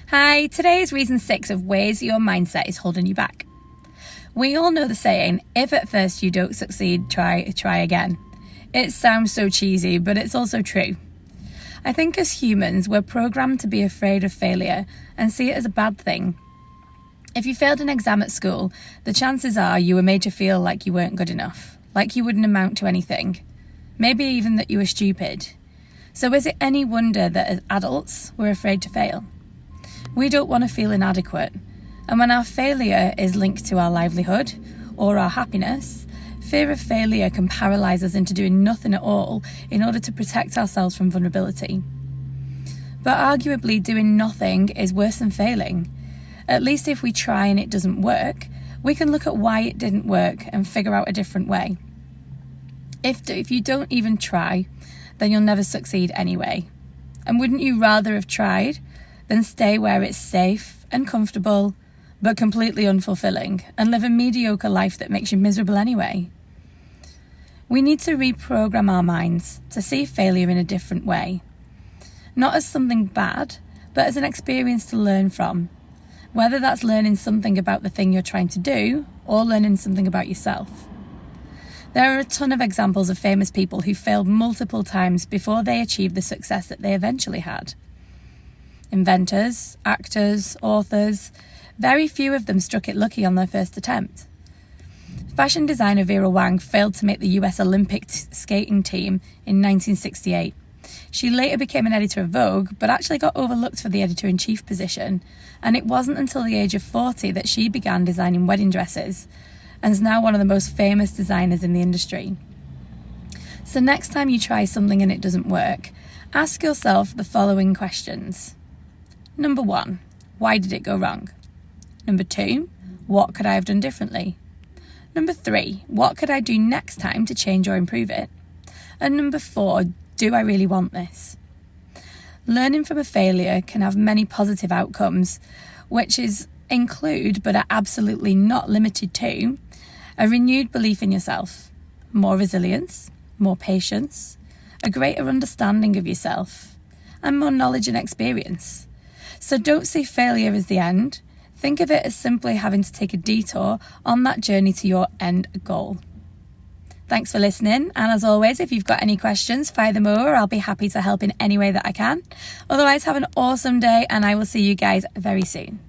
Hi, today is reason 6 of ways your mindset is holding you back. We all know the saying, if at first you don't succeed, try again. It sounds so cheesy, but it's also true. I think as humans, we're programmed to be afraid of failure and see it as a bad thing. If you failed an exam at school, the chances are you were made to feel like you weren't good enough, like you wouldn't amount to anything, maybe even that you were stupid. So is it any wonder that as adults, we're afraid to fail? We don't want to feel inadequate, and when our failure is linked to our livelihood or our happiness, fear of failure can paralyse us into doing nothing at all in order to protect ourselves from vulnerability. But arguably doing nothing is worse than failing. At least if we try and it doesn't work, we can look at why it didn't work and figure out a different way. If you don't even try, then you'll never succeed anyway. And wouldn't you rather have tried than stay where it's safe and comfortable, but completely unfulfilling, and live a mediocre life that makes you miserable anyway? We need to reprogram our minds to see failure in a different way. Not as something bad, but as an experience to learn from. Whether that's learning something about the thing you're trying to do, or learning something about yourself. There are a ton of examples of famous people who failed multiple times before they achieved the success that they eventually had. Inventors, actors, authors, very few of them struck it lucky on their first attempt. Fashion designer Vera Wang failed to make the US Olympic skating team in 1968. She later became an editor of Vogue, but actually got overlooked for the editor-in-chief position, and it wasn't until the age of 40 that she began designing wedding dresses, and is now one of the most famous designers in the industry. So next time you try something and it doesn't work, ask yourself the following questions. Number 1, why did it go wrong? Number 2, what could I have done differently? Number 3, what could I do next time to change or improve it? And number 4, do I really want this? Learning from a failure can have many positive outcomes, which include, but are absolutely not limited to, a renewed belief in yourself, more resilience, more patience, a greater understanding of yourself, and more knowledge and experience. So don't see failure as the end. Think of it as simply having to take a detour on that journey to your end goal. Thanks for listening, and as always, if you've got any questions, fire them over. I'll be happy to help in any way that I can. Otherwise, have an awesome day, and I will see you guys very soon.